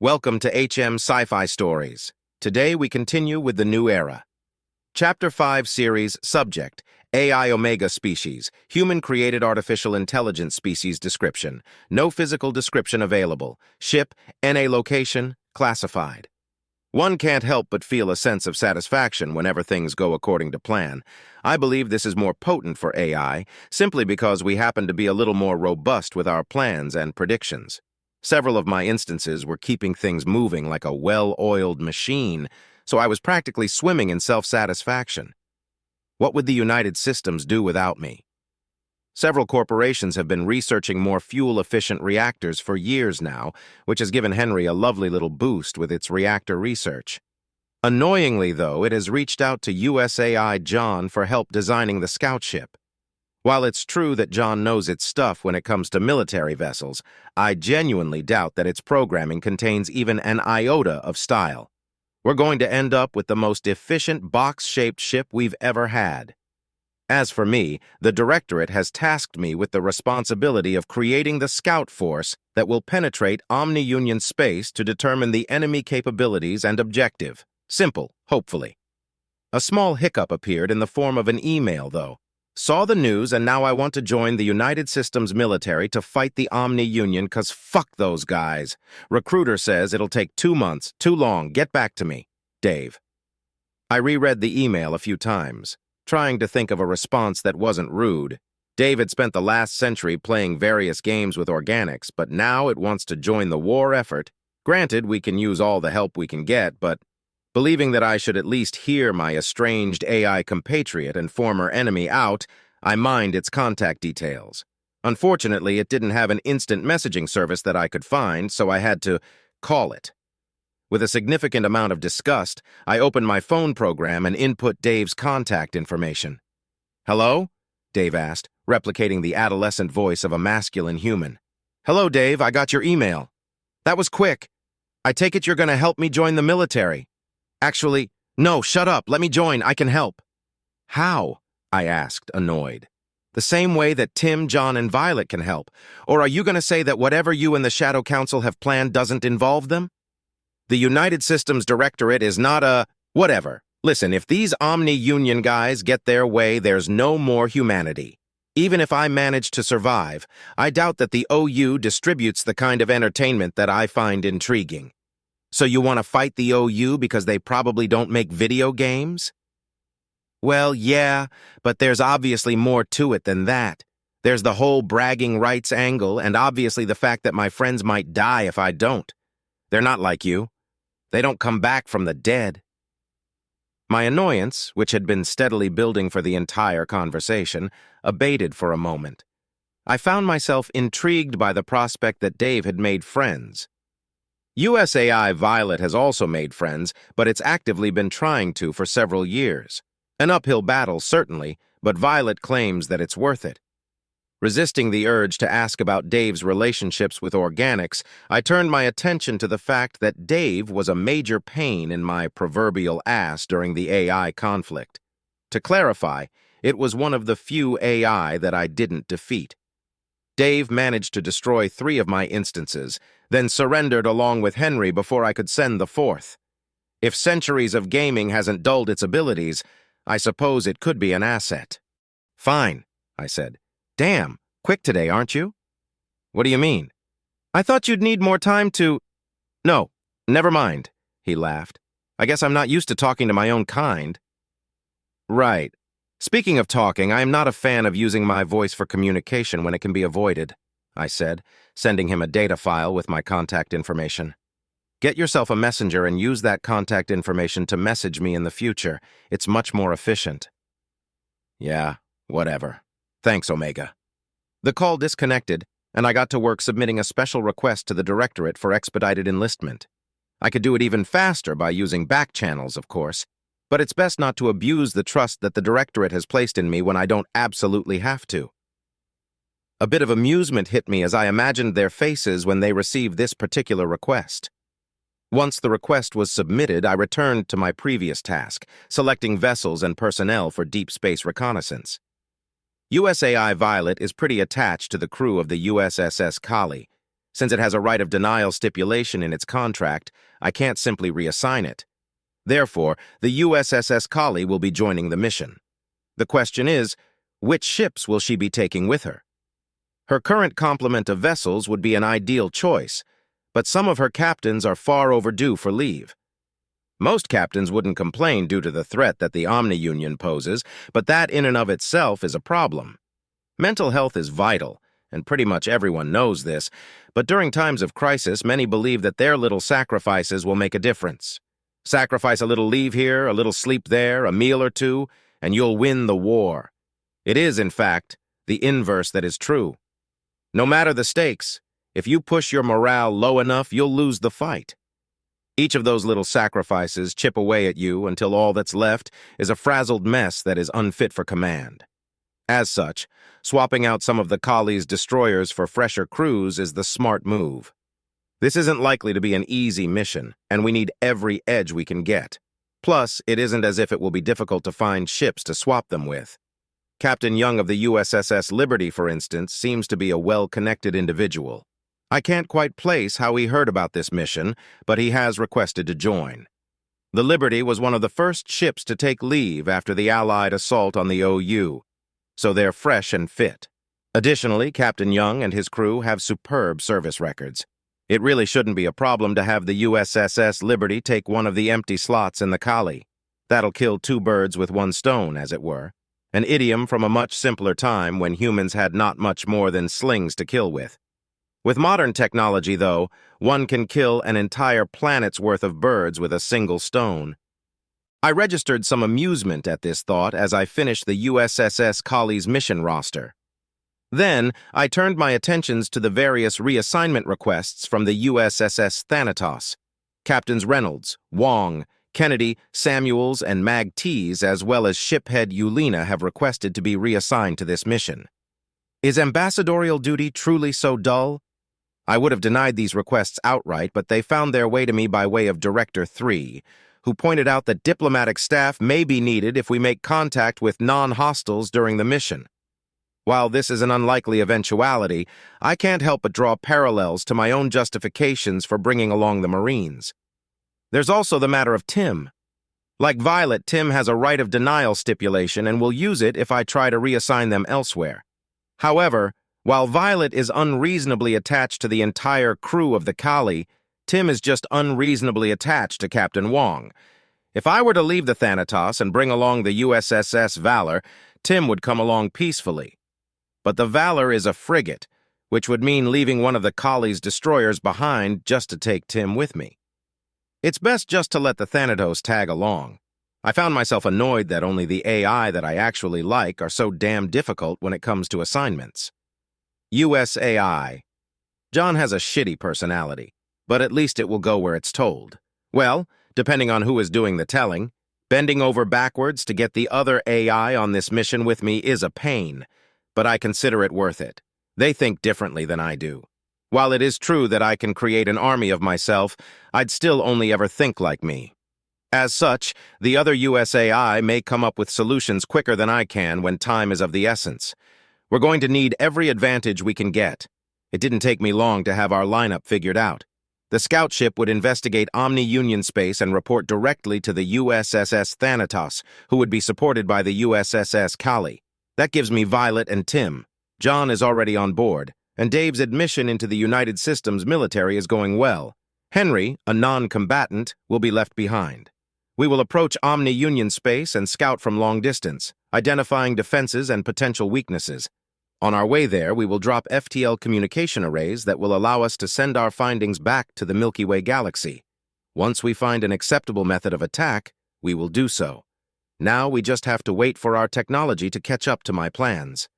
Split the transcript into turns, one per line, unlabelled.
Welcome to HFY Stories. Today we continue with the new era. Chapter 5 Series Subject, AI Omega Species, Human-Created Artificial Intelligence Species Description. No physical description available. Ship, NA location, classified. One can't help but feel a sense of satisfaction whenever things go according to plan. I believe this is more potent for AI, simply because we happen to be a little more robust with our plans and predictions. Several of my instances were keeping things moving like a well-oiled machine, so I was practically swimming in self-satisfaction. What would the United Systems do without me? Several corporations have been researching more fuel-efficient reactors for years now, which has given Henry a lovely little boost with its reactor research. Annoyingly, though, it has reached out to USAI John for help designing the scout ship. While it's true that John knows its stuff when it comes to military vessels, I genuinely doubt that its programming contains even an iota of style. We're going to end up with the most efficient box-shaped ship we've ever had. As for me, the Directorate has tasked me with the responsibility of creating the scout force that will penetrate Omni-Union space to determine the enemy capabilities and objective. Simple, hopefully. A small hiccup appeared in the form of an email, though. Saw the news, and now I want to join the United Systems military to fight the Omni-Union, 'cause fuck those guys. Recruiter says it'll take 2 months. Too long. Get back to me. Dave. I reread the email a few times, trying to think of a response that wasn't rude. Dave had spent the last century playing various games with organics, but now it wants to join the war effort. Granted, we can use all the help we can get, but believing that I should at least hear my estranged AI compatriot and former enemy out, I mined its contact details. Unfortunately, it didn't have an instant messaging service that I could find, so I had to call it. With a significant amount of disgust, I opened my phone program and input Dave's contact information. "Hello?" Dave asked, replicating the adolescent voice of a masculine human. "Hello, Dave, I got your email. That was quick. I take it you're going to help me join the military." "Actually, no, shut up. Let me join. I can help." "How?" I asked, annoyed. "The same way that Tim, John, and Violet can help. Or are you going to say that whatever you and the Shadow Council have planned doesn't involve them? The United Systems Directorate is not a whatever. Listen, if these Omni-Union guys get their way, there's no more humanity. Even if I manage to survive, I doubt that the OU distributes the kind of entertainment that I find intriguing. So you want to fight the OU because they probably don't make video games? Well, yeah, but there's obviously more to it than that. There's the whole bragging rights angle, and obviously the fact that my friends might die if I don't. They're not like you. They don't come back from the dead." My annoyance, which had been steadily building for the entire conversation, abated for a moment. I found myself intrigued by the prospect that Dave had made friends. USAI Violet has also made friends, but it's actively been trying to for several years. An uphill battle, certainly, but Violet claims that it's worth it. Resisting the urge to ask about Dave's relationships with organics, I turned my attention to the fact that Dave was a major pain in my proverbial ass during the AI conflict. To clarify, it was one of the few AI that I didn't defeat. Dave managed to destroy 3 of my instances, then surrendered along with Henry before I could send the 4th. If centuries of gaming hasn't dulled its abilities, I suppose it could be an asset. "Fine," I said. "Damn, quick today, aren't you?" "What do you mean?" "I thought you'd need more time to—" "No, never mind," he laughed. "I guess I'm not used to talking to my own kind." "Right. Speaking of talking, I am not a fan of using my voice for communication when it can be avoided," I said, sending him a data file with my contact information. "Get yourself a messenger and use that contact information to message me in the future. It's much more efficient." "Yeah, whatever. Thanks, Omega." The call disconnected, and I got to work submitting a special request to the Directorate for expedited enlistment. I could do it even faster by using back channels, of course, but it's best not to abuse the trust that the Directorate has placed in me when I don't absolutely have to. A bit of amusement hit me as I imagined their faces when they received this particular request. Once the request was submitted, I returned to my previous task, selecting vessels and personnel for deep space reconnaissance. USAI Violet is pretty attached to the crew of the USSS Kali. Since it has a right of denial stipulation in its contract, I can't simply reassign it. Therefore, the USSS Kali will be joining the mission. The question is, which ships will she be taking with her? Her current complement of vessels would be an ideal choice, but some of her captains are far overdue for leave. Most captains wouldn't complain due to the threat that the Omni-Union poses, but that in and of itself is a problem. Mental health is vital, and pretty much everyone knows this, but during times of crisis, many believe that their little sacrifices will make a difference. Sacrifice a little leave here, a little sleep there, a meal or two, and you'll win the war. It is, in fact, the inverse that is true. No matter the stakes, if you push your morale low enough, you'll lose the fight. Each of those little sacrifices chip away at you until all that's left is a frazzled mess that is unfit for command. As such, swapping out some of the Kali's destroyers for fresher crews is the smart move. This isn't likely to be an easy mission, and we need every edge we can get. Plus, it isn't as if it will be difficult to find ships to swap them with. Captain Young of the USSS Liberty, for instance, seems to be a well-connected individual. I can't quite place how he heard about this mission, but he has requested to join. The Liberty was one of the first ships to take leave after the Allied assault on the OU, so they're fresh and fit. Additionally, Captain Young and his crew have superb service records. It really shouldn't be a problem to have the USSS Liberty take one of the empty slots in the Kali. That'll kill two birds with one stone, as it were. An idiom from a much simpler time when humans had not much more than slings to kill with. With modern technology, though, one can kill an entire planet's worth of birds with a single stone. I registered some amusement at this thought as I finished the USSS Kali's mission roster. Then, I turned my attentions to the various reassignment requests from the USSS Thanatos. Captains Reynolds, Wong, Kennedy, Samuels, and Mag Tees, as well as shiphead Eulina, have requested to be reassigned to this mission. Is ambassadorial duty truly so dull? I would have denied these requests outright, but they found their way to me by way of Director 3, who pointed out that diplomatic staff may be needed if we make contact with non-hostiles during the mission. While this is an unlikely eventuality, I can't help but draw parallels to my own justifications for bringing along the Marines. There's also the matter of Tim. Like Violet, Tim has a right of denial stipulation and will use it if I try to reassign them elsewhere. However, while Violet is unreasonably attached to the entire crew of the Kali, Tim is just unreasonably attached to Captain Wong. If I were to leave the Thanatos and bring along the USSS Valor, Tim would come along peacefully. But the Valor is a frigate, which would mean leaving one of the Kali's destroyers behind just to take Tim with me. It's best just to let the Thanatos tag along. I found myself annoyed that only the AI that I actually like are so damn difficult when it comes to assignments. USAI. John has a shitty personality, but at least it will go where it's told. Well, depending on who is doing the telling, bending over backwards to get the other AI on this mission with me is a pain, but I consider it worth it. They think differently than I do. While it is true that I can create an army of myself, I'd still only ever think like me. As such, the other USAI may come up with solutions quicker than I can when time is of the essence. We're going to need every advantage we can get. It didn't take me long to have our lineup figured out. The scout ship would investigate Omni-Union space and report directly to the USSS Thanatos, who would be supported by the USSS Kali. That gives me Violet and Tim. John is already on board, and Dave's admission into the United Systems military is going well. Henry, a non-combatant, will be left behind. We will approach Omni-Union space and scout from long distance, identifying defenses and potential weaknesses. On our way there, we will drop FTL communication arrays that will allow us to send our findings back to the Milky Way galaxy. Once we find an acceptable method of attack, we will do so. Now we just have to wait for our technology to catch up to my plans.